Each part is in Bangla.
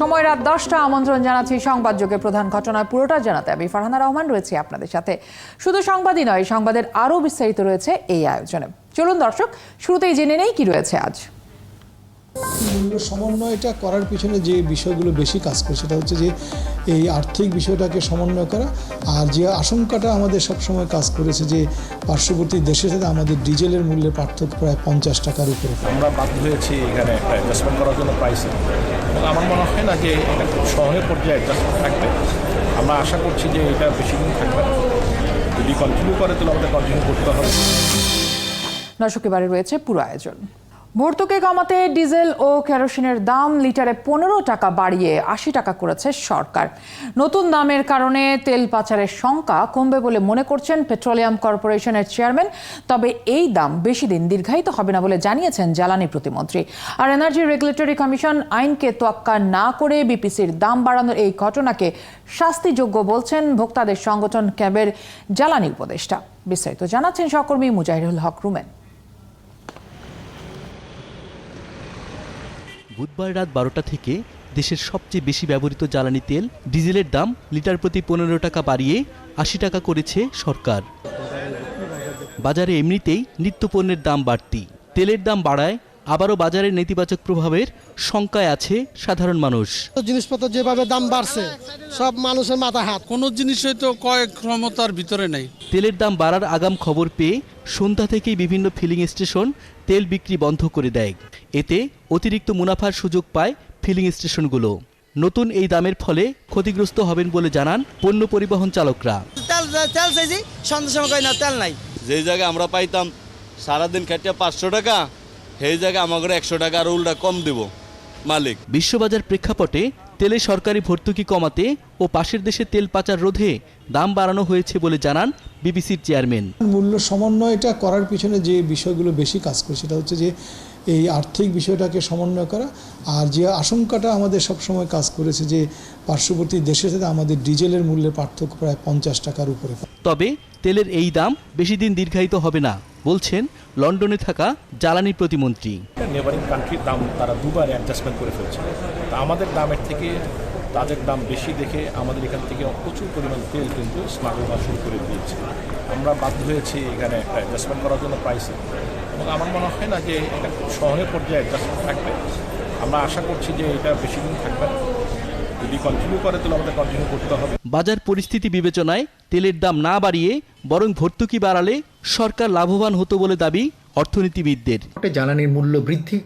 সময় রাত 10টা। আমন্ত্রণ জানাচ্ছি সংবাদযোগে প্রধান ঘটনার পুরোটা জানাতে। আমি ফারহানা রহমান রয়েছি আপনাদের সাথে। শুধু সংবাদই নয়, সংবাদের আরও বিস্তারিত রয়েছে এই আয়োজনে। চলুন দর্শক, শুরুতেই জেনে নেই কি রয়েছে আজ। মূল্য সমন্বয়টা করার পিছনে যে বিষয়গুলো বেশি কাজ করে সেটা হচ্ছে যে এই আর্থিক বিষয়টাকে সমন্বয় করা, আর যে আশঙ্কাটা আমাদের সবসময় কাজ করেছে যে পার্শ্ববর্তী দেশের সাথে আমাদের ডিজেলের মূল্যের পার্থক্য প্রায় 50 টাকার উপরে। আমরা বাধ্য হয়েছি এখানে একটা অ্যাডজাস্টমেন্ট করার জন্য প্রাইসে, এবং আমার মনে হয় না যে এটা খুব সহজে পর্যায়ে অ্যাডজাস্টমেন্ট থাকবে। আমরা আশা করছি যে এটা বেশি দিন থাকবে না, যদি কন্টিনিউ করে তাহলে আমাদের কন্টিনিউ করতে হবে। দর্শক, এবারে রয়েছে পুরো আয়োজন। ভর্তুকি কমাতে ডিজেল ও কেরোসিনের দাম লিটারে 15 টাকা বাড়িয়ে 80 টাকা করেছে সরকার। নতুন দামের কারণে তেল পাচারের শঙ্কা কমবে বলে মনে করছেন পেট্রোলিয়াম কর্পোরেশনের চেয়ারম্যান। তবে এই দাম বেশি দিন দীর্ঘায়িত হবে না বলে জানিয়েছেন জ্বালানি প্রতিমন্ত্রী। আর এনার্জি রেগুলেটরি কমিশন আইনকে তোয়াক্কা না করে বিপিসির দাম বাড়ানোর এই ঘটনাকে শাস্তিযোগ্য বলছেন ভোক্তাদের সংগঠন ক্যাবের জ্বালানি উপদেষ্টা। বিস্তারিত জানাচ্ছেন সহকর্মী মুজাহিরুল হক রুমেন। বুধবার রাত 12টা থেকে দেশের সবচেয়ে বেশি ব্যবহৃত জ্বালানি তেল ডিজেলের দাম লিটার প্রতি 15 টাকা বাড়িয়ে 80 টাকা করেছে সরকার। বাজারে এমনিতেই নিত্যপণ্যের দাম বাড়তি, তেলের দাম বাড়ায় আবারও বাজারের নেতিবাচক প্রভাবের শঙ্কায় আছে সাধারণ মানুষ। জিনিসপত্র যেভাবে দাম বাড়ছে, সব মানুষের মাথা হাত। কোনো জিনিসই তো ক্রয় ক্ষমতার ভিতরে নেই। তেলের দাম বাড়ার আগাম খবর পেয়ে সন্ধ্যা থেকেই বিভিন্ন ফিলিং স্টেশন তেল বিক্রি বন্ধ করে দেয়। এতে অতিরিক্ত মুনাফার সুযোগ পায় ফিলিং স্টেশনগুলো। নতুন এই দামের ফলে ক্ষতিগ্রস্ত হবেন বলে জানান পণ্য পরিবহন চালকরা। তেল চাইছি, সন্ধ্যার সময় কই না তেল নাই। যেই জায়গায় আমরা পাইতাম সারাদিন খাটিয়া 500 টাকা, সেই জায়গায় আমাদের 100 টাকা আর উল্টা কম দিব মালিক। বিশ্ববাজার প্রেক্ষাপটে তেলে সরকারি ভর্তুকি কমাতে ও পাশের দেশে তেল পাচার রোধে দাম বাড়ানো হয়েছে বলে জানান বিবিসির চেয়ারম্যান। মূল্য সমন্বয়টা করার পিছনে যে বিষয়গুলো বেশি কাজ করে সেটা হচ্ছে যে এই আর্থিক বিষয়টাকে সমন্বয় করা, আর যে আশঙ্কাটা আমাদের সবসময় কাজ করেছে যে পার্শ্ববর্তী দেশের সাথে আমাদের ডিজেলের মূল্যের পার্থক্য প্রায় 50 টাকার উপরে। তবে তেলের এই দাম বেশি দিন দীর্ঘায়িত হবে না বলছেন লন্ডনে থাকা জ্বালানি প্রতিমন্ত্রী। নেবারিং কান্ট্রির দাম তারা দুবার অ্যাডজাস্টমেন্ট করে ফেলছে, তা আমাদের দামের থেকে তাদের দাম বেশি দেখে আমাদের এখান থেকে প্রচুর পরিমাণ তেল কিন্তু স্মাগল হওয়া শুরু করে দিয়েছে। আমরা বাধ্য হয়েছি এখানে একটা অ্যাডজাস্টমেন্ট করার জন্য প্রাইসে, এবং আমার মনে হয় না যে এটা খুব সহজে পর্যায়ে অ্যাডজাস্টমেন্ট থাকবে। আমরা আশা করছি যে এটা বেশি দিন থাকবে না, যদি কন্টিনিউ করে তাহলে আমাদের কন্টিনিউ করতে হবে। বাজার পরিস্থিতি বিবেচনায় তেলের দাম না বাড়িয়ে বরং ভর্তুকি বাড়ালে সরকার লাভবান হতো বলে দাবি অর্থনীতিবিদদের। জ্বালানির মূল্য বৃদ্ধি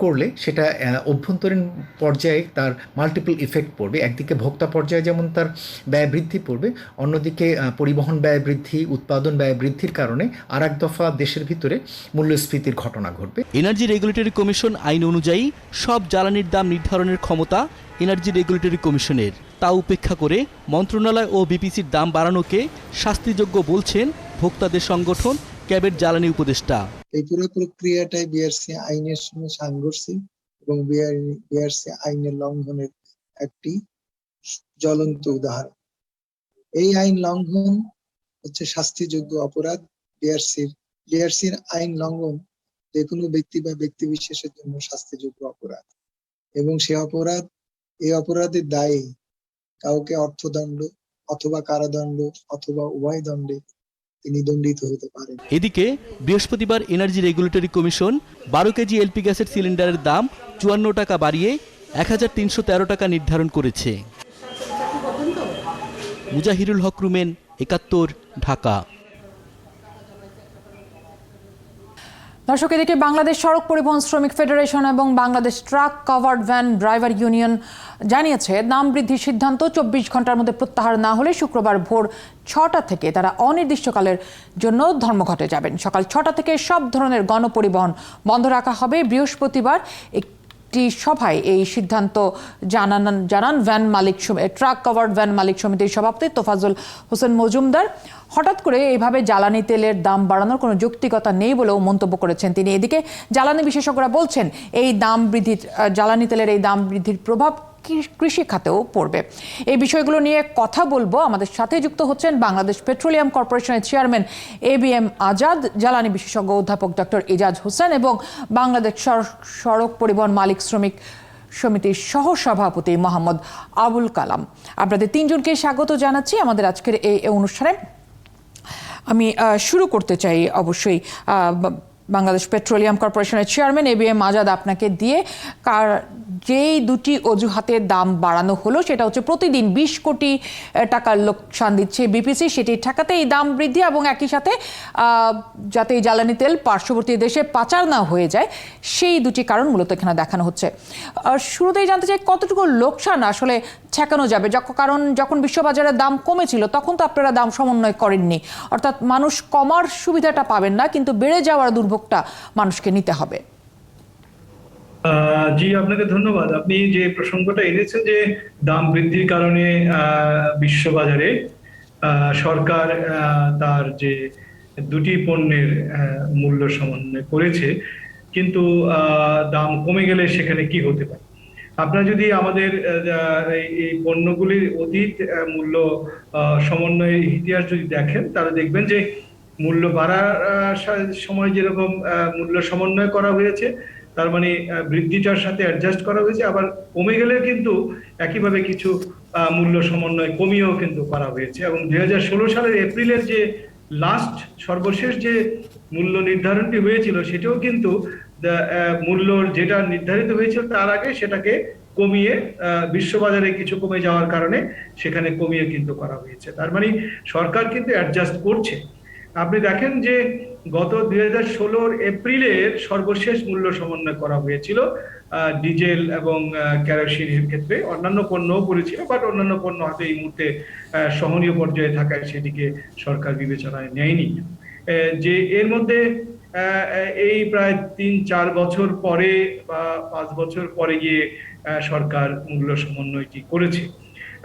করলে সেটা অভ্যন্তরীণ পর্যায়ে তার মাল্টিপল ইফেক্ট পড়বে। একদিকে ভোক্তা পর্যায়ে যেমন তার ব্যয় বৃদ্ধি পড়বে, অন্যদিকে পরিবহন ব্যয় বৃদ্ধি, উৎপাদন ব্যয় বৃদ্ধির কারণে আর এক দফা দেশের ভিতরে মূল্যস্ফীতির ঘটনা ঘটবে। এনার্জি রেগুলেটরি কমিশন আইন অনুযায়ী সব জ্বালানির দাম নির্ধারণের ক্ষমতা এনার্জি রেগুলেটরি কমিশনের। তা উপেক্ষা করে মন্ত্রণালয় ও বিপিসির দাম বাড়ানোকে শাস্তিযোগ্য বলছেন ভোক্তাদের সংগঠন ক্যাবের জ্বালানি উপদেষ্টা। এই পুরো প্রক্রিয়াটাই বিআরসি আইনের সঙ্গে সাংঘর্ষিক এবং বিআরসি আইনের লঙ্ঘনের একটি জ্বলন্ত উদাহরণ। এই আইন লঙ্ঘন হচ্ছে শাস্তিযোগ্য অপরাধ। বিআরসির আইন লঙ্ঘন যে কোনো ব্যক্তি বা ব্যক্তি বিশেষের জন্য শাস্তিযোগ্য অপরাধ, এবং এই অপরাধের দায়ে কাউকে অর্থদণ্ড অথবা কারাদণ্ড অথবা উভয় দণ্ডে তিনি দণ্ডিত হতে পারেন। এদিকে বৃহস্পতিবার energy regulatory commission 12 KG LP গ্যাসের সিলিন্ডারের দাম 54 টাকা বাড়িয়ে 1313 টাকা নির্ধারণ করেছে। মুজাহিরুল হক রুমেন, 71, ঢাকা। দর্শক, এদিকে বাংলাদেশ সড়ক পরিবহন শ্রমিক ফেডারেশন এবং Bangladesh truck covered van driver union জানিয়েছে দাম বৃদ্ধির সিদ্ধান্ত 24 ঘন্টার মধ্যে প্রত্যাহার না হলে শুক্রবার ভোর 6টা থেকে তারা অনির্দিষ্টকালের জন্য ধর্মঘটে যাবেন। সকাল 6টা থেকে সব ধরনের গণপরিবহন বন্ধ রাখা হবে। বৃহস্পতিবার একটি সভায় এই সিদ্ধান্ত জানান ভ্যান মালিক ট্রাক কভার্ড ভ্যান মালিক সমিতির সভাপতি তোফাজ্জল হোসেন মজুমদার। হঠাৎ করে এইভাবে জ্বালানি তেলের দাম বাড়ানোর কোনো যৌক্তিকতা নেই বলেও মন্তব্য করেছেন তিনি। এদিকে জ্বালানি বিশেষজ্ঞরা বলছেন এই দাম বৃদ্ধির জ্বালানি তেলের এই দাম বৃদ্ধির প্রভাব কৃষি খাতেও পড়বে। এই বিষয়গুলো নিয়ে কথা বলবো। আমাদের সাথে যুক্ত হচ্ছেন বাংলাদেশ পেট্রোলিয়াম কর্পোরেশনের চেয়ারম্যান ABM আজাদ, জ্বালানি বিশেষজ্ঞ অধ্যাপক ডক্টর এজাজ হোসেন এবং বাংলাদেশ সড়ক পরিবহন মালিক শ্রমিক সমিতির সহসভাপতি মোহাম্মদ আবুল কালাম। আপনাদের তিনজনকে স্বাগত জানাচ্ছি আমাদের আজকের এই অনুষ্ঠানে। আমি শুরু করতে চাই অবশ্যই বাংলাদেশ পেট্রোলিয়াম কর্পোরেশনের চেয়ারম্যান ABM আজাদ, আপনাকে দিয়ে যেই দুটি অজুহাতে দাম বাড়ানো হলো সেটা হচ্ছে প্রতিদিন 20 কোটি টাকার লোকসান দিচ্ছে বিপিসি, সেটি ঠেকাতে এই দাম বৃদ্ধি এবং একই সাথে যাতে এই জ্বালানি তেল পার্শ্ববর্তী দেশে পাচার না হয়ে যায় সেই দুটি কারণ মূলত এখানে দেখানো হচ্ছে। শুরুতেই জানতে চাই কতটুকু লোকসান আসলে ঠেকানো যাবে, কারণ যখন বিশ্ববাজারের দাম কমেছিল তখন তো আপনারা দাম সমন্বয় করেননি, অর্থাৎ মানুষ কমার সুবিধাটা পাবেন না কিন্তু বেড়ে যাওয়ার দুর্ভোগটা মানুষকে নিতে হবে। জি, আপনাকে ধন্যবাদ। আপনি যে প্রসঙ্গটা এনেছেন যে দাম বৃদ্ধির কারণে বিশ্ববাজারে সরকার তার যে দুটি পণ্যের মূল্য সমন্বয় করেছে, কিন্তু দাম কমে গেলে সেখানে কি হতে পারে? আপনারা যদি আমাদের এই পণ্যগুলির অতীত মূল্য সমন্বয়ের ইতিহাস যদি দেখেন তাহলে দেখবেন যে মূল্য বাড়ার সময় যেরকম মূল্য সমন্বয় করা হয়েছে, তার মানে বৃদ্ধিটার সাথে অ্যাডজাস্ট করা হয়েছে, আবার কমে গেলে কিন্তু একইভাবে কিছু মূল্য সমন্বয় কমিয়েও কিন্তু করা হয়েছে। এবং 2016 সালের এপ্রিলের যে সর্বশেষ যে মূল্য নির্ধারণটি হয়েছিল সেটাও কিন্তু মূল্য যেটা নির্ধারিত হয়েছিল তার আগে সেটাকে কমিয়ে বিশ্ববাজারে কিছু কমে যাওয়ার কারণে সেখানে কমিয়ে কিন্তু করা হয়েছে। তার মানে সরকার কিন্তু অ্যাডজাস্ট করছে। আপনি দেখেন যে গত 2016 এপ্রিলের সর্বশেষ মূল্য সমন্বয় করা হয়েছিল ডিজেল এবং কেরোসিনের ক্ষেত্রে, অন্যান্য পণ্যও করেছিল, বাট অন্যান্য পণ্য হয়তো এই মুহূর্তে সহনীয় পর্যায়ে থাকায় সেটিকে সরকার বিবেচনায় নেয়নি। যে এর মধ্যে এই প্রায় 3-4 বছর পরে বা 5 বছর পরে গিয়ে সরকার মূল্য সমন্বয়টি করেছে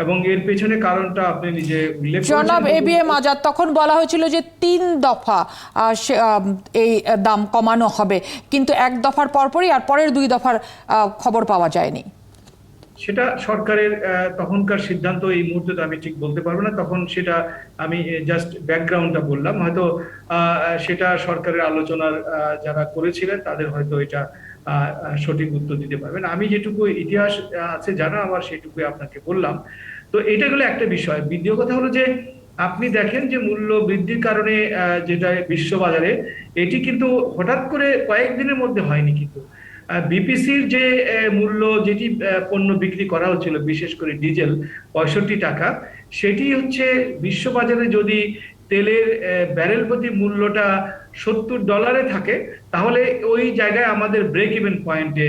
এবং এর পেছনে কারণটা আপনি নিজে উল্লেখ করেছেন। জনাব ABM আজাদ, তখন বলা হয়েছিল যে 3 দফা এই দাম কমানো হবে, কিন্তু এক দফার পরপরই আর পরের 2 দফার খবর পাওয়া যায়নি। সেটা সরকারের তখনকার সিদ্ধান্ত, এই মুহূর্তে আমি ঠিক বলতে পারবো না। তখন সেটা আমি জাস্ট ব্যাকগ্রাউন্ডটা বললাম, হয়তো সেটা সরকারের আলোচনার যারা করেছিলেন তাদের হয়তো এটা সঠিক উত্তর দিতে পারবেন। আমি যেটুকু ইতিহাস আছে জানা আমার সেটুকু আপনাকে বললাম। তো এটা হলো একটা বিষয়। দ্বিতীয় কথা হলো যে আপনি দেখেন যে মূল্য বৃদ্ধির কারণে যেটা বিশ্ববাজারে, এটি কিন্তু হঠাৎ করে কয়েকদিনের মধ্যে হয়নি। কিন্তু বিপিসির যে মূল্য, যেটি পণ্য বিক্রি করা হচ্ছিল বিশেষ করে ডিজেল 65 টাকা, সেটি হচ্ছে বিশ্ববাজারে যদি তেলের ব্যারেল প্রতি মূল্যটা $70 থাকে তাহলে ওই জায়গায় আমাদের ব্রেক ইভেন পয়েন্টে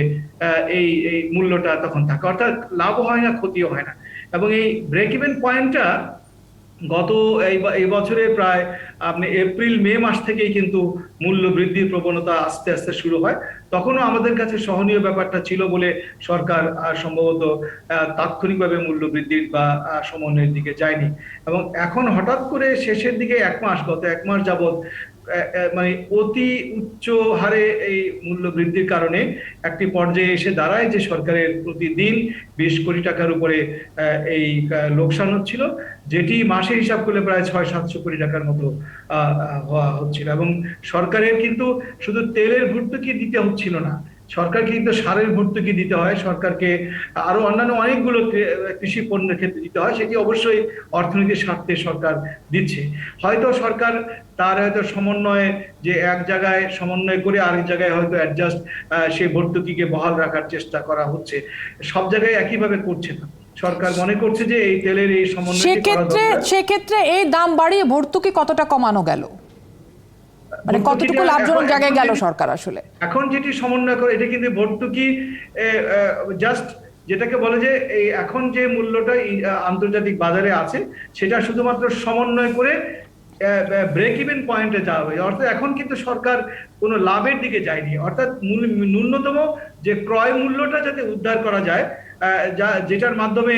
এই মূল্যটা তখন থাকে, অর্থাৎ লাভ হয় না, ক্ষতিও হয় না। এবং এই ব্রেক ইভেন পয়েন্টটা গত এই বছরে প্রায় আপনি এপ্রিল-মে মাস থেকেই কিন্তু মূল্য বৃদ্ধির প্রবণতা আস্তে আস্তে শুরু হয়। তখনও আমাদের কাছে সহনীয় ব্যাপারটা ছিল বলে সরকার সম্ভবত তাৎক্ষণিকভাবে মূল্য বৃদ্ধির বা সমন্বয়ের দিকে যায়নি। এবং এখন হঠাৎ করে শেষের দিকে গত এক মাস যাবৎ মানে অতি উচ্চ হারে এই মূল্য বৃদ্ধির কারণে একটি পর্যায়ে এসে দাঁড়ায় যে সরকারের প্রতিদিন 20 কোটি টাকার উপরে এই লোকসান হচ্ছিল, যেটি মাসে হিসাব করলে প্রায় 600-700 কোটি টাকার মতো হওয়া হচ্ছিল। এবং সরকারের কিন্তু শুধু তেলের ভর্তুকি দিতে হচ্ছিল না, সরকারকে কিন্তু সারের ভর্তুকি দিতে হয়, সরকারকে আরো অন্যান্য অনেকগুলো কৃষি পণ্যের ক্ষেত্রে দিতে হয়, সেটি অবশ্যই অর্থনীতির স্বার্থে সরকার দিচ্ছে। হয়তো সরকার তার হয়তো সমন্বয়ে যে এক জায়গায় সমন্বয় করে আরেক জায়গায় হয়তো অ্যাডজাস্ট সেই ভর্তুকিকে বহাল রাখার চেষ্টা করা হচ্ছে, সব জায়গায় একইভাবে করছে না। সরকার মনে করছে যে এই তেলের এই সমন্বয়, সেক্ষেত্রে এই দাম বাড়িয়ে ভর্তুকি কতটা কমানো গেল, মানে কতটুকু লাভজনক জায়গায় গেল সরকার আসলে? এখন যেটি সমন্বয় করে এটা কিন্তু ভর্তুকি জাস্ট যেটাকে বলে যে এই এখন যে মূল্যটা আন্তর্জাতিক বাজারে আছে সেটা শুধুমাত্র সমন্বয় করে ব্রেক ইভেন পয়েন্টে যাওয়া হয়েছে। অর্থাৎ এখন কিন্তু সরকার কোনো লাভের দিকে যায়নি, অর্থাৎ ন্যূনতম যে ক্রয় মূল্যটা যাতে উদ্ধার করা যায়, যেটার মাধ্যমে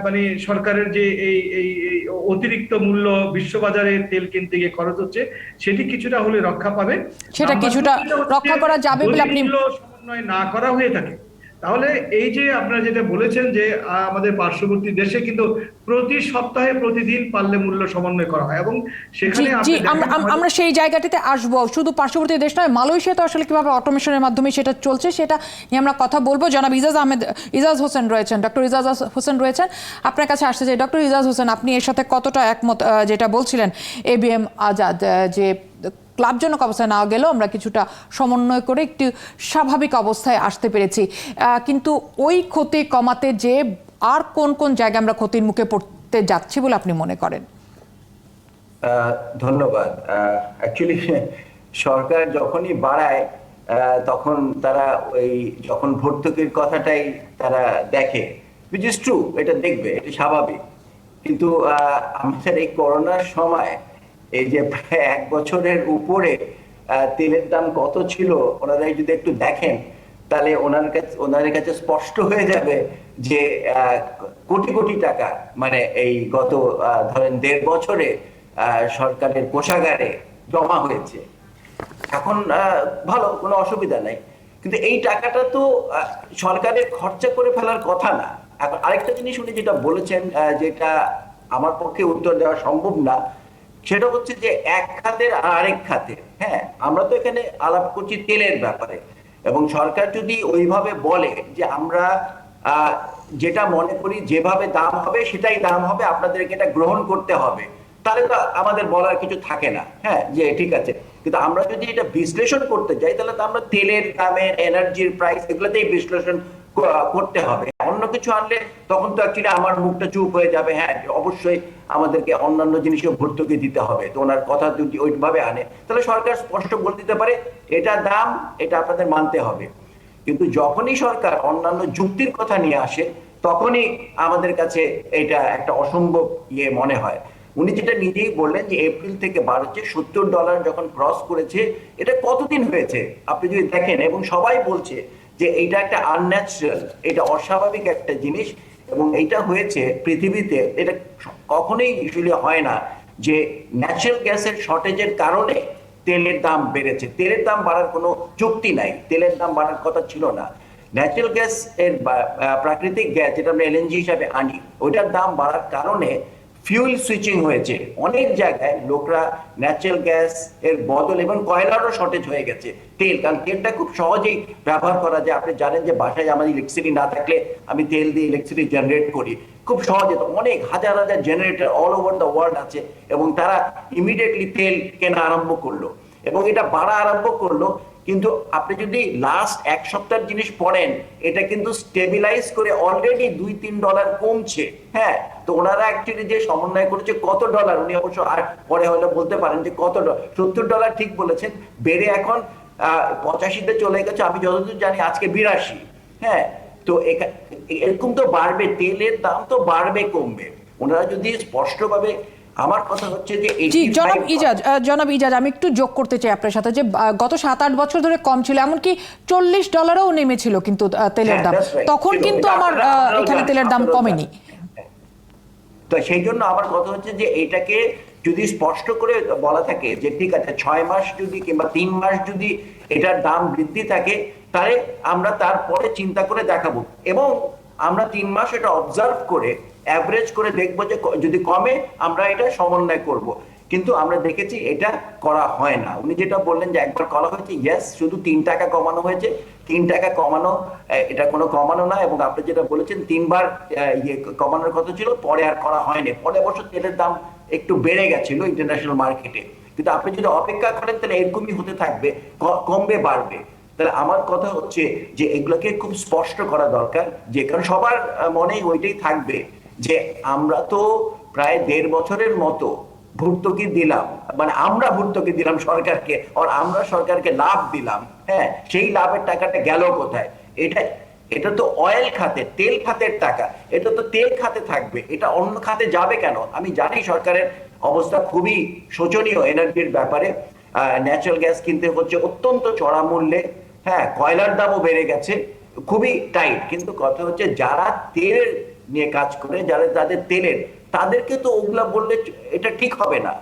মানে সরকারের যে এই অতিরিক্ত মূল্য বিশ্ববাজারে তেল কিনতে গিয়ে খরচ হচ্ছে সেটি কিছুটা হলে রক্ষা পাবে, সেটা কিছুটা রক্ষা করা যাবে বলে আপনি সমন্বয় না করা হয়ে থাকে তাহলে এই যে আপনারা যেটা বলেছেন যে আমাদের পার্শ্ববর্তী দেশে কিন্তু প্রতি সপ্তাহে প্রতিদিন পারলে মূল্য সমন্বয় করা হয় এবং সেখানে জি আমরা সেই জায়গাটিতে আসবো। শুধু পার্শ্ববর্তী দেশ নয়, মালয়েশিয়া তো আসলে কিভাবে অটোমেশনের মাধ্যমে সেটা চলছে সেটা নিয়ে আমরা কথা বলবো। জনাব ইজাজ হোসেন রয়েছেন, ডক্টর ইজাজ হোসেন রয়েছেন, আপনার কাছে আসতে চাই। ডক্টর ইজাজ হোসেন, আপনি এর সাথে কতটা একমত যেটা বলছিলেন ABM আজাদ, যে লাভজনক অবস্থায় না গেলেও আমরা কিছুটা সমন্বয় করে একটি স্বাভাবিক অবস্থায় আসতে পেরেছি, কিন্তু ওই ক্ষতি কমাতে যে আর কোন কোন জায়গায় আমরা ক্ষতির মুখে পড়তে যাচ্ছি বলে আপনি মনে করেন? ধন্যবাদ। অ্যাকচুয়ালি সরকার যখনই বাড়ায় তখন তারা যখন ভর্তুকির কথাটাই তারা দেখে, which is true, এটা দেখবে, এটা স্বাভাবিক। কিন্তু আমাদের এই করোনার সময় এই যে প্রায় 1 বছরের উপরে তেলের দাম কত ছিল ওনারা যদি একটু দেখেন তাহলে ওনাদের কাছে স্পষ্ট হয়ে যাবে যে কোটি কোটি টাকা মানে এই গত ধরেন 1.5 বছরে সরকারের কোষাগারে জমা হয়েছে। এখন ভালো, কোনো অসুবিধা নাই, কিন্তু এই টাকাটা তো সরকারের খরচা করে ফেলার কথা না। এখন আরেকটা জিনিস উনি যেটা বলেছেন, যেটা আমার পক্ষে উত্তর দেওয়া সম্ভব না, সেটা হচ্ছে যে এক খাতের আর আরেক খাতের। হ্যাঁ, আমরা তো এখানে আলাপ করছি তেলের ব্যাপারে, এবং সরকার যদি ওইভাবে বলে যে আমরা যেটা মনে করি যেভাবে দাম হবে সেটাই দাম হবে, আপনাদেরকে এটা গ্রহণ করতে হবে, তাহলে তো আমাদের বলার কিছু থাকে না। হ্যাঁ, যে ঠিক আছে, কিন্তু আমরা যদি এটা বিশ্লেষণ করতে যাই তাহলে তো আমরা তেলের দামের, এনার্জির প্রাইস, এগুলোতেই বিশ্লেষণ করতে হবে। অন্য কিছু আনলে তখন তো অ্যাকচুয়ালি আমার মুখটা চুপ হয়ে যাবে। হ্যাঁ, অবশ্যই আমাদেরকে অন্যান্য জিনিসও ভর্তুকি দিতে হবে। তো ওনার কথা যদি ওইভাবে আনে তাহলে সরকার স্পষ্ট বলে দিতে পারে এটা দাম, এটা আপনাদের মানতে হবে। কিন্তু যখনই সরকার অন্যান্য যুক্তির কথা নিয়ে আসে তখনই আমাদের কাছে এটা একটা অসম্ভব মনে হয়। উনি যেটা নিজেই বললেন যে এপ্রিল থেকে বাড়ছে, $70 যখন ক্রস করেছে, এটা কতদিন হয়েছে আপনি যদি দেখেন, এবং সবাই বলছে যে এটা একটা আনন্যাচারাল, এটা অস্বাভাবিক একটা জিনিস, এবং এইটা হয়েছে পৃথিবীতে, এটা কখনোই ইউজুয়ালি হয় না যে ন্যাচারাল গ্যাসের শর্টেজের কারণে তেলের দাম বেড়েছে। তেলের দাম বাড়ার কোনো যুক্তি নাই, তেলের দাম বাড়ার কথা ছিল না। ন্যাচারাল গ্যাস এর প্রাকৃতিক গ্যাস যেটা আমরা LNG হিসাবে আনি, ওইটার দাম বাড়ার কারণে ফিউল সুইচিং হয়েছে অনেক জায়গায়, লোকরা ন্যাচারাল গ্যাস এর বদল, এবং কয়লারও শর্টেজ হয়ে গেছে তেল, কারণ তেলটা খুব সহজেই ব্যবহার করা যায়। আপনি জানেন যে বাসায় আমাদের ইলেকট্রিসিটি না থাকলে আমি তেল দিয়ে ইলেকট্রিসিটি জেনারেট করি খুব সহজে। তো অনেক হাজার হাজার generator all over the world আছে, এবং তারা ইমিডিয়েটলি তেল কেনা আরম্ভ করলো এবং এটা বাড়া আরম্ভ করলো। কিন্তু আপনি যদি লাস্ট 1 সপ্তাহের জিনিস পড়েন, এটা কিন্তু স্টেবিলাইজ করে অলরেডি $2-3 কমছে। হ্যাঁ, তো ওনারা অ্যাকচুয়ালি যে সমন্বয় করেছে কত ডলার, উনি অবশ্য আর পরে হলে বলতে পারেন যে কত $70 ঠিক বলেছেন, বেড়ে এখন 85-তে চলে গেছে, আমি যতদূর জানি আজকে 82। হ্যাঁ, তো এরকম তো বাড়বে, তেলের দাম তো বাড়বে কমবে। ওনারা যদি স্পষ্টভাবে, আমার কথা হচ্ছে যে জনাব ইজাজ, আমি একটু যোগ করতে চাই আপনার সাথে যে গত 7-8 বছর ধরে কম ছিল, এমনকি $40ও নেমেছিল কিন্তু তেলের দাম, তখন কিন্তু আমার এখানে তেলের দাম কমেনি। তো সেই জন্য আমার কথা হচ্ছে যে এটাকে যদি স্পষ্ট করে বলা থাকে যে ঠিক আছে 6 মাস যদি কিংবা 3 মাস যদি এটার দাম বৃদ্ধি থাকে, তাহলে আমরা তারপরে চিন্তা করে দেখাবো, এবং আমরা 3 মাস এটা অবজার্ভ করে অ্যাভারেজ করে দেখবো যে যদি কমে আমরা এটা সমন্বয় করব। কিন্তু আমরা দেখেছি এটা করা হয় না। উনি যেটা বললেন যে একবার করা হয়েছে, ইয়েস, শুধু 3 টাকা কমানো হয়েছে। 3 টাকা কমানো এটা কোনো কমানো না, এবং আপনি যেটা বলেছেন 3 বার কমানোর কথা ছিল, পরে আর করা হয়নি। পরে অবশ্য তেলের দাম একটু বেড়ে গেছিল ইন্টারন্যাশনাল মার্কেটে, কিন্তু আপনি যদি অপেক্ষা করেন তাহলে এরকমই হতে থাকবে, কমবে বাড়বে। তাহলে আমার কথা হচ্ছে যে এগুলোকে খুব স্পষ্ট করা দরকার, যে কারণ সবার মনেই ওইটাই থাকবে যে আমরা তো প্রায় 1.5 বছরের মতো ভর্তুকি দিলাম, মানে আমরা ভর্তুকি দিলাম সরকারকে, আর আমরা সরকারকে লাভ দিলাম। হ্যাঁ, সেই লাভের টাকাটা গেল কোথায়? এটা তো অয়েল খাতে, তেল খাতের টাকা, এটা তো তেল খাতে থাকবে, এটা অন্য খাতে যাবে কেন? আমি জানি সরকারের অবস্থা খুবই শোচনীয় এনার্জির ব্যাপারে, ন্যাচারাল গ্যাস কিনতে হচ্ছে অত্যন্ত চড়া মূল্যে। হ্যাঁ, কয়লার দামও বেড়ে গেছে, খুবই টাইট। কিন্তু কথা হচ্ছে যারা তেল নিয়ে কাজ করে, যারা তাদের তেলের, তাদেরকে তো ওগুলা বললে এটা ঠিক হবে না।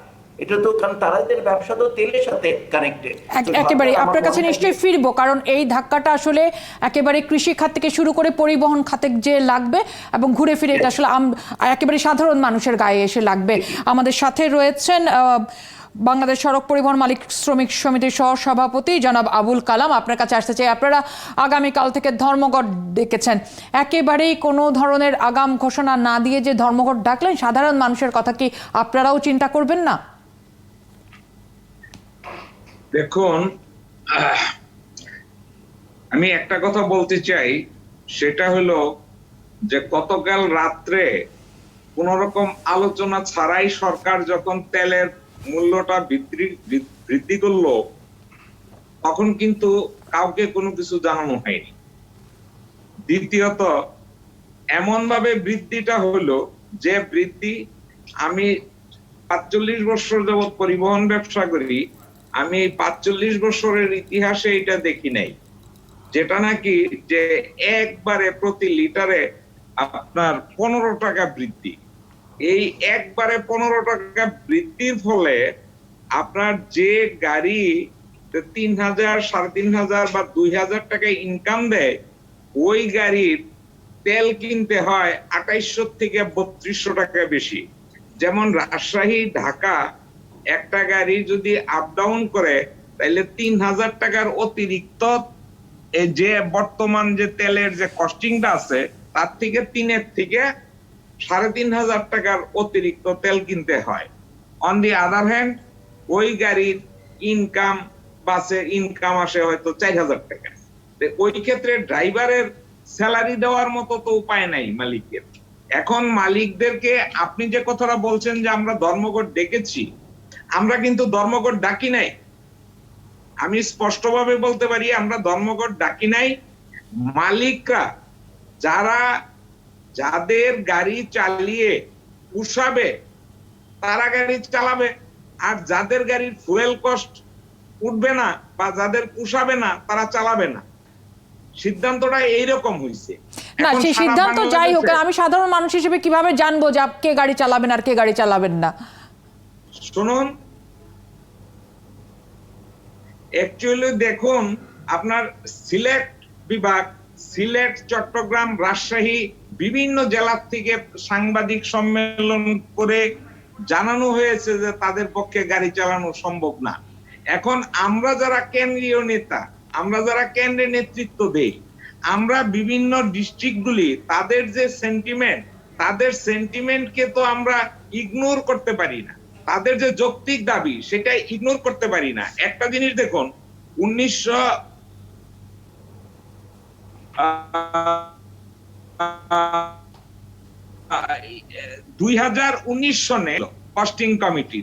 এটা তো কারণ তাদের ব্যবসা তো তেলের সাথে কানেক্টেড। একেবারে আপনার কাছে নিশ্চয়ই ফিরবো, কারণ এই ধাক্কাটা আসলে একেবারে কৃষি খাত থেকে শুরু করে পরিবহন খাতে যে লাগবে এবং ঘুরে ফিরে এটা আসলে একেবারে সাধারণ মানুষের গায়ে এসে লাগবে। আমাদের সাথে রয়েছেন বাংলাদেশ সড়ক পরিবহন মালিক শ্রমিক সমিতির সহ সভাপতি জনাব আবুল কালাম। আপনার কাছে আসতে চাই, আপনারা আগামীকাল থেকে ধর্মঘট ডেকেছেন, একেবারেই কোনো ধরনের আগাম ঘোষণা না দিয়ে যে ধর্মঘট ডাকলেন, সাধারণ মানুষের কথা কি আপনারাও চিন্তা করবেন না? দেখুন, আমি একটা কথা বলতে চাই, সেটা হলো যে গতকাল রাত্রে কোন রকম আলোচনা ছাড়াই সরকার যখন তেলের মূল্যটা বৃদ্ধি করলো, তখন কিন্তু কাউকে কোনো কিছু জানানো হয়নি। দ্বিতীয়ত, এমন ভাবে বৃদ্ধিটা হলো যে বৃদ্ধি, আমি ৪৫ বছর যাবৎ পরিবহন ব্যবসা করি, আমি ৪৫ বছরের ইতিহাসে এটা দেখি নাই, যেটা নাকি যে একবারে প্রতি লিটারে আপনার 15 টাকা বৃদ্ধি। এই একবারে 15 টাকা বৃদ্ধির ফলে আপনার যে গাড়ি ৩,০০০, ৩,৫০০ বা ২,০০০ টাকা ইনকাম দেয়, ওই গাড়ির তেল কিনতে হয় ২৮০০ থেকে ৩২০০ টাকা বেশি। যেমন রাজশাহী ঢাকা একটা গাড়ি যদি আপ ডাউন করে, তাহলে ৩,০০০ টাকার অতিরিক্ত যে বর্তমান যে তেলের যে কস্টিংটা আছে, তার থেকে ৩ থেকে ৩,৫০০ টাকার অতিরিক্ত তেল কিনতে হয়। অন দি আদার হ্যান্ড, ওই গাড়ির ইনকাম, বাসের ইনকাম আসে হয়তো ৪,০০০ টাকা। ওই ক্ষেত্রে ড্রাইভারের স্যালারি দেওয়ার মতো তো উপায় নাই মালিকের। এখন মালিকদেরকে আপনি যে কথাটা বলছেন যে আমরা ধর্মঘট ডেকেছি, আমরা কিন্তু ধর্মঘট ডাকি নাই। আমি স্পষ্টভাবে বলতে পারি, আমরা ধর্মঘট ডাকি নাই। মালিকরা যাদের গাড়ি চালিয়ে পুষাবে তারা গাড়ি চালাবে, আর যাদের গাড়ির ফুয়েল কস্ট উঠবে না বা যাদের পুষাবে না তারা চালাবে না। সিদ্ধান্তটা এইরকম হয়েছে। না, সেই সিদ্ধান্ত যাই হোক, আমি সাধারণ মানুষ হিসেবে কিভাবে জানবো যে কে গাড়ি চালাবেন আর কে গাড়ি চালাবেন না? শুনুন, অ্যাকচুয়ালি দেখুন, আপনার সিলেট বিভাগ, সিলেট, চট্টগ্রাম, রাজশাহী, বিভিন্ন জেলা থেকে সাংবাদিক সম্মেলন করে জানানো হয়েছে যে তাদের পক্ষে গাড়ি চালানো সম্ভব না। এখন আমরা যারা কেন্দ্রীয় নেতা, আমরা যারা কেন্দ্রে নেতৃত্ব দেই, আমরা বিভিন্ন ডিস্ট্রিক্টগুলি তাদের যে সেন্টিমেন্ট, তাদের সেন্টিমেন্টকে তো আমরা ইগনোর করতে পারি না। তাদের যে যৌক্তিক দাবি সেটা ইগনোর করতে পারি না। একটা জিনিস দেখুন, 2019 সনে কস্টিং কমিটি,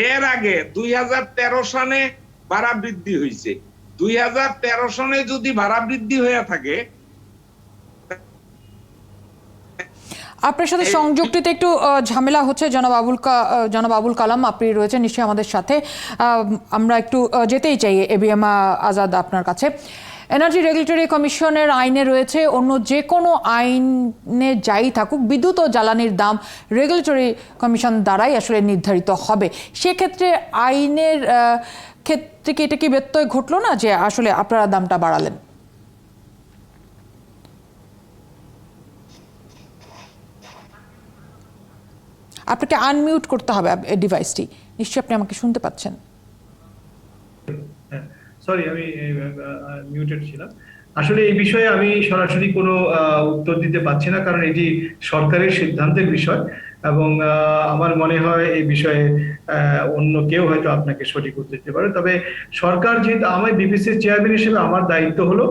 এর আগে 2013 সনে ভাড়া বৃদ্ধি হয়েছে। 2013 সনে যদি ভাড়া বৃদ্ধি হয়ে থাকে, আপনার সাথে সংযুক্তিতে একটু ঝামেলা হচ্ছে। জনাব আবুল কালাম, আপনি রয়েছেন নিশ্চয়ই আমাদের সাথে। আমরা একটু যেতেই চাই এবিএম আজাদ আপনার কাছে। এনার্জি রেগুলেটরি কমিশনের আইনে রয়েছে, অন্য যে কোনো আইনে যাই থাকুক, বিদ্যুৎ ও জ্বালানির দাম রেগুলেটরি কমিশন দ্বারাই আসলে নির্ধারিত হবে। সেক্ষেত্রে আইনের ক্ষেত্রে কি এটা কি ব্যত্যয় ঘটলো না যে আসলে আপনারা দামটা বাড়ালেন? আপনাকে আনমিউট করতে হবে ডিভাইসটি। নিশ্চয়ই আপনি আমাকে শুনতে পাচ্ছেন। সরি, আমি মিউটেড ছিলাম। আসলে এই বিষয়ে আমি সরাসরি কোনো উত্তর দিতে পারছি না, কারণ এটি সরকারের সিদ্ধান্তের বিষয় এবং আমার মনে হয় এই বিষয়ে অন্য কেউ হয়তো আপনাকে সঠিক উত্তর দিতে পারে। তবে সরকার, যেহেতু আমি বিপিসির চেয়ারম্যান হিসেবে আমার দায়িত্ব হলো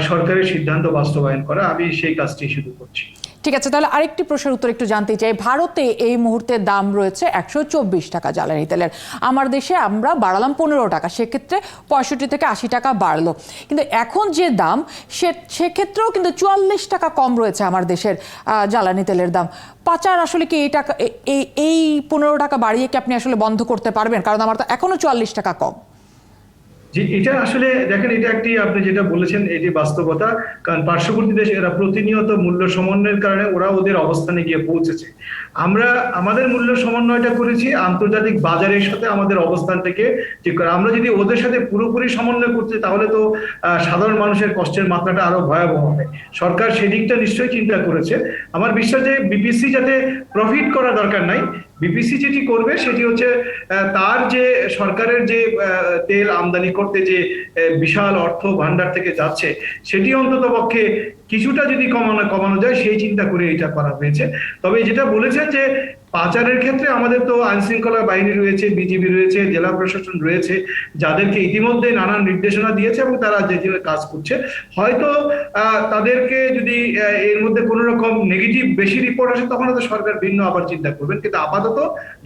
সরকারের সিদ্ধান্ত বাস্তবায়ন করা, আমি সেই কাজটি শুরু করছি। ঠিক আছে, তাহলে আরেকটি প্রশ্নের উত্তর একটু জানতে চাই। ভারতে এই মুহূর্তে দাম রয়েছে 124 টাকা জ্বালানি তেলের, আমার দেশে আমরা বাড়ালাম 15 টাকা, সেক্ষেত্রে 65 থেকে 80 টাকা বাড়লো। কিন্তু এখন যে দাম সেক্ষেত্রেও কিন্তু 44 টাকা কম রয়েছে আমার দেশের জ্বালানি তেলের দাম। পাচার আসলে কি এই 15 টাকা বাড়িয়ে কি আপনি আসলে বন্ধ করতে পারবেন? কারণ আমার তো এখনো 44 টাকা কম। যে এটা আসলে দেখেন, এটা একটি আপনি যেটা বলেছেন এটি বাস্তবতা। কারণ পার্শ্ববর্তী দেশ এরা প্রতিনিয়ত মূল্য সমন্বয়ের কারণে ওরা ওদের অবস্থানে গিয়ে পৌঁছেছে। আমরা আমাদের মূল্য সমন্বয়টা করেছি আন্তর্জাতিক বাজারের সাথে আমাদের অবস্থান থেকে। যে আমরা যদি ওদের সাথে পুরোপুরি সমন্বয় করতে তাহলে তো সাধারণ মানুষের কষ্টের মাত্রাটা আরো ভয়াবহ হবে। সরকার সেদিকটা নিশ্চয়ই চিন্তা করেছে। আমার বিশ্বাস যে বিপিসি যাতে প্রফিট করা দরকার নাই, বিপিসি যেটি করবে সেটি হচ্ছে তার যে সরকারের যে তেল আমদানি করতে যে বিশাল অর্থ ভান্ডার থেকে যাচ্ছে সেটি অন্তত পক্ষে কিছুটা যদি কমানো যায় সেই চিন্তা করে এটা করা হয়েছে। তবে যেটা বলেছেন যে পাচারের ক্ষেত্রে আমাদের তো আইন শৃঙ্খলা বাহিনী রয়েছে, বিজিবি রয়েছে, জেলা প্রশাসন রয়েছে, যাদেরকে ইতিমধ্যে নানান নির্দেশনা দিয়েছে এবং তারা যে কাজ করছে। হয়তো তাদেরকে যদি এর মধ্যে কোনো রকম নেগেটিভ বেশি রিপোর্ট আসে তখন হয়তো সরকার ভিন্ন আবার চিন্তা করবেন, কিন্তু আপাতত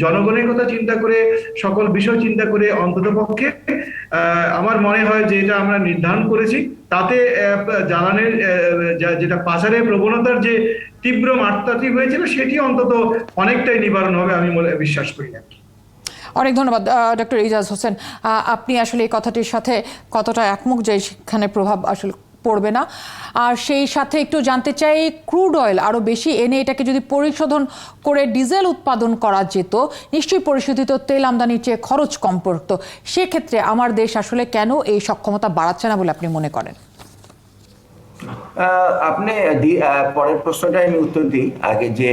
জনগণের কথা চিন্তা করে, সকল বিষয় চিন্তা করে অন্তত পক্ষে আমার মনে হয় যে এটা আমরা নির্ধারণ করেছি, তাতে জ্বালানির যেটা পাচারের প্রবণতার যে তীব্র মাত্রাটি হয়েছিল সেটি অন্তত অনেকটাই নিবারণ হবে আমি বিশ্বাস করি। অনেক ধন্যবাদ ডক্টর ইজাজ হোসেন। আপনি আসলে এই কথাটির সাথে কতটা একমুখ যে সেখানে প্রভাব আসলে পড়বে না? আর সেই সাথে একটু জানতে চাই, ক্রুড অয়েল আরও বেশি এনে এটাকে যদি পরিশোধন করে ডিজেল উৎপাদন করা যেত, নিশ্চয়ই পরিশোধিত তেল আমদানির চেয়ে খরচ কম পড়তো। সেক্ষেত্রে আমার দেশ আসলে কেন এই সক্ষমতা বাড়াচ্ছে না বলে আপনি মনে করেন? আপনি পরের প্রশ্নটা আমি উত্তর দিই আগে, যে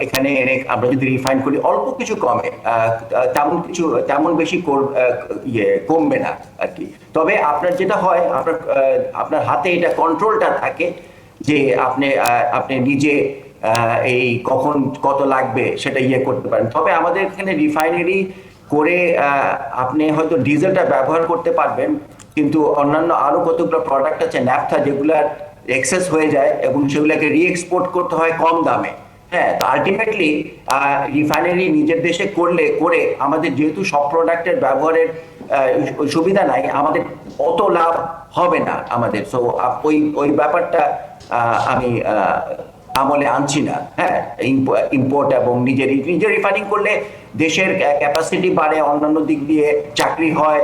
এখানে আমরা যদি রিফাইন করি অল্প কিছু কমে, তেমন বেশি কমবে না আর কি। তবে আপনার যেটা হয়, আপনার হাতে এটা কন্ট্রোলটা থাকে যে আপনি নিজে এই কখন কত লাগবে সেটা করতে পারেন। তবে আমাদের এখানে রিফাইনারি করে আপনি হয়তো ডিজেলটা ব্যবহার করতে পারবেন, কিন্তু অন্যান্য আরো কতগুলো প্রোডাক্ট আছে ন্যাপথা যেগুলার এক্সেস হয়ে যায় এবং সেগুলোকে রিএক্সপোর্ট করতে হয় কম দামে। হ্যাঁ, তো আলটিমেটলি রিফাইনারি নিজের দেশে করে আমাদের যেহেতু সব প্রোডাক্টের ব্যবহারের সুবিধা নাই, আমাদের অত লাভ হবে না আমাদের। সো ওই ব্যাপারটা আমি আমলে আনছি না। হ্যাঁ, ইম্পোর্ট এবং নিজে রিফাইনিং করলে দেশের ক্যাপাসিটি বাড়ে, অন্যান্য দিক দিয়ে চাকরি হয়,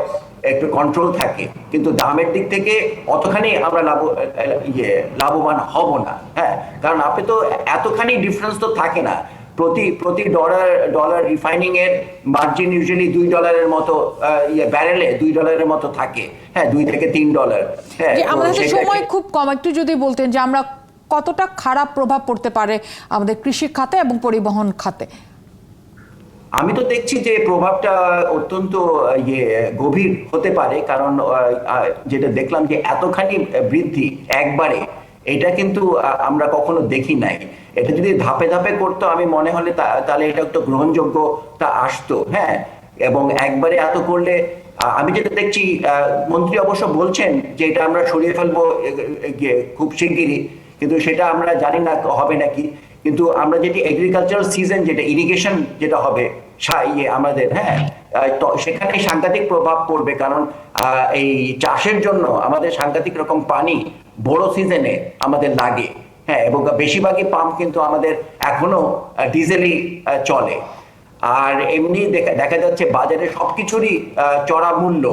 একটু কন্ট্রোল থাকে, কিন্তু দামের দিক থেকে অতখানি আমরা লাভবান হব না। হ্যাঁ, কারণ আপনি তো এতখানি ডিফারেন্স তো থাকে না। প্রতি ডলার রিফাইনিং এর মার্জিন ইউজুয়ালি $2 মতো, ব্যারেলে $2 মতো থাকে। হ্যাঁ, $2 থেকে $3। হ্যাঁ, আমাদের সময় খুব কম, একটু যদি বলতেন যে আমরা কতটা খারাপ প্রভাব পড়তে পারে আমাদের কৃষি খাতে এবং পরিবহন খাতে? আমি তো দেখছি যে প্রভাবটা অত্যন্ত গভীর হতে পারে, কারণ যেটা দেখলাম যে এতখানি বৃদ্ধি একবারে, এটা কিন্তু আমরা কখনো দেখি নাই। এটা যদি ধাপে ধাপে করতো আমি মনে হলে তাহলে এটা একটু গ্রহণযোগ্যতা আসতো। হ্যাঁ, এবং একবারে এত করলে আমি যেটা দেখছি, মন্ত্রী অবশ্য বলছেন যে এটা আমরা সরিয়ে ফেলবো খুব শিগগিরই, কিন্তু সেটা আমরা জানি না হবে নাকি। কিন্তু আমরা যেটি এগ্রিকালচারাল সিজন, যেটা ইরিগেশন যেটা হবে আমাদের, হ্যাঁ, তো সেখানে সাংঘাতিক প্রভাব পড়বে, কারণ এই চাষের জন্য আমাদের সাংঘাতিক রকম পানি বড় সিজনে আমাদের লাগে। হ্যাঁ, এবং বেশিরভাগই পাম্প কিন্তু আমাদের এখনো ডিজেলই চলে। আর এমনি দেখা যাচ্ছে বাজারে সবকিছুরই চড়া মূল্য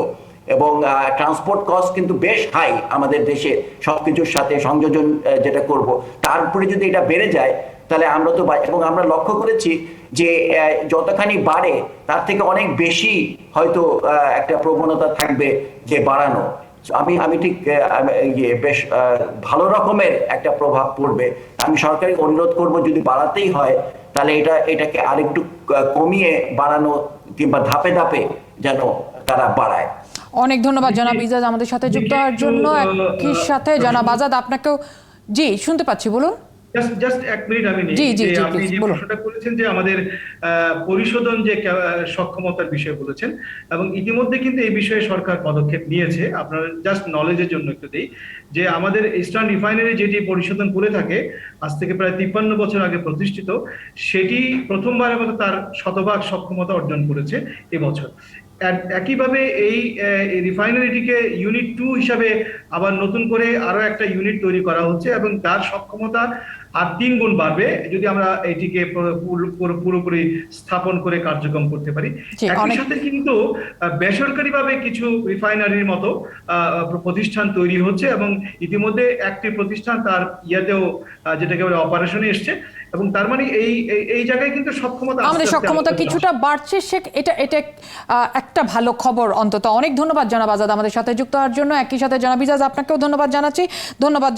এবং ট্রান্সপোর্ট কস্ট কিন্তু বেশ হাই আমাদের দেশে। সবকিছুর সাথে সংযোজন যেটা করব, তারপরে যদি এটা বেড়ে যায় তাহলে আমরা তো, এবং আমরা লক্ষ্য করেছি যে যতখানি বাড়ে তার থেকে অনেক বেশি হয়তো একটা প্রবণতা থাকবে যে বাড়ানো। আমি ঠিক বেশ ভালো রকমের একটা প্রভাব পড়বে। আমি সরকারকে অনুরোধ করব যদি বাড়াতেই হয় তাহলে এটাকে আরেকটু কমিয়ে বাড়ানো, কিংবা ধাপে ধাপে যেন তারা বাড়ায়। অনেক ধন্যবাদ জনাব ইজাজ আমাদের সাথে যুক্ত হওয়ার জন্য। একই সাথে জনাব আজাদ, আপনাকেও জি শুনতে পাচ্ছি, বলুন। জাস্ট এক মিনিট আমি নিই, যে আপনি যে প্রশ্নটা করেছেন যে আমাদের পরিশোধন যে সক্ষমতার বিষয় বলেছেন, এবং ইতিমধ্যে কিন্তু এই বিষয়ে সরকার পদক্ষেপ নিয়েছে। আপনার জাস্ট নলেজের জন্য একটু দিই যে আমাদের ইস্টার্ন রিফাইনারি যেটি পরিশোধন করে থাকে আজ থেকে প্রায় 53 বছর আগে প্রতিষ্ঠিত, সেটি প্রথমবারের মতো তার 100% সক্ষমতা অর্জন করেছে এবছর। একইভাবে এই রিফাইনারিটিকে ইউনিট 2 হিসাবে আবার নতুন করে আরো একটা ইউনিট তৈরি করা হচ্ছে এবং তার সক্ষমতা আর 3 গুণ বাড়বে যদি আমরা এটিকে পুরোপুরি স্থাপন করে কার্যক্রম করতে পারি। একই সাথে কিন্তু বেসরকারিভাবে কিছু রিফাইনারির মতো প্রতিষ্ঠান তৈরি হচ্ছে এবং ইতিমধ্যে একটি প্রতিষ্ঠান তার ইয়াতেও যেটাকে বলে অপারেশনে এসছে এবং তার মানে এই জায়গায় কিন্তু আমাদের সক্ষমতা কিছুটা বাড়ছে। এটা একটা ভালো খবর অন্তত। অনেক ধন্যবাদ জনাব আজাদ আমাদের সাথে যুক্ত হওয়ার জন্য। একই সাথে জনাব ইজাজ আপনাকেও ধন্যবাদ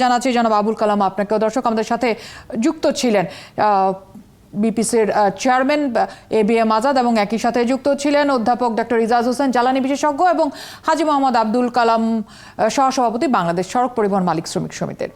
জানাচ্ছি জনাব আবুল কালাম আপনাকেও। দর্শক আমাদের সাথে যুক্ত ছিলেন বিপিসির চেয়ারম্যান ABM আজাদ এবং একই সাথে যুক্ত ছিলেন অধ্যাপক ডক্টর ইজাজ হোসেন জ্বালানি বিশেষজ্ঞ এবং হাজী মোহাম্মদ আব্দুল কালাম সহসভাপতি বাংলাদেশ সড়ক পরিবহন মালিক শ্রমিক সমিতির।